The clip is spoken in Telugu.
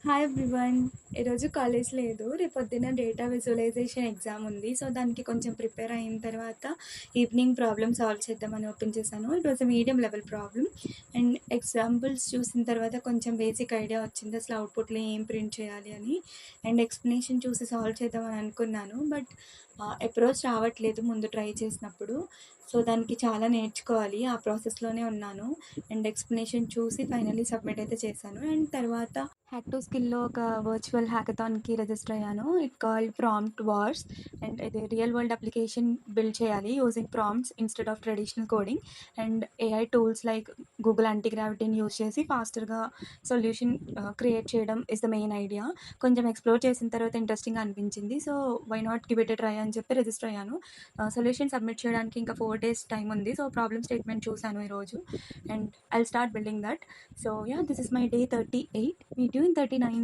Hi everyone. ఈరోజు కాలేజ్ లేదు. రేపొద్దున డేటా విజువలైజేషన్ ఎగ్జామ్ ఉంది. సో, దానికి కొంచెం ప్రిపేర్ అయిన తర్వాత ఈవినింగ్ ప్రాబ్లమ్ సాల్వ్ చేద్దామని ఓపెన్ చేశాను. It was a medium level problem. And examples చూసిన తర్వాత కొంచెం బేసిక్ ఐడియా వచ్చింది. అసలు అవుట్‌పుట్‌లో ఏం ప్రింట్ చేయాలి అని. అండ్ ఎక్స్‌ప్లనేషన్ చూసి సాల్వ్ చేద్దామని అనుకున్నాను. బట్ అప్రోచ్ రావట్లేదు ముందు ట్రై చేసినప్పుడు. సో, దానికి చాలా నేర్చుకోవాలి. ఆ ప్రాసెస్‌లోనే ఉన్నాను. అండ్ ఎక్స్‌ప్లనేషన్ చూసి ఫైనల్లీ సబ్మిట్ అయితే చేశాను. అండ్ తర్వాత హ్యాక్ టు స్కిల్‌లో ఒక వర్చువల్ హ్యాకథాన్‌కి రిజిస్టర్ అయ్యాను. It called prompt wars. And ఇది రియల్ వరల్డ్ అప్లికేషన్ బిల్డ్ చేయాలి using prompts instead of traditional coding. And AI tools like Google anti గ్రావిటీని యూజ్ చేసి ఫాస్టర్‌గా సొల్యూషన్ క్రియేట్ చేయడం ఇస్ ద మెయిన్ ఐడియా. కొంచెం ఎక్స్‌ప్లోర్ చేసిన తర్వాత ఇంట్రెస్టింగ్‌గా అనిపించింది. So, why not give it a try అని చెప్పి రిజిస్టర్ అయ్యాను. సొల్యూషన్ సబ్మిట్ చేయడానికి ఇంకా 4 డేస్ టైం ఉంది. సో, ప్రాబ్లమ్ స్టేట్మెంట్ చూసాను ఈరోజు. And I'll start building that. So yeah, this is my day 38. Meet you in 39.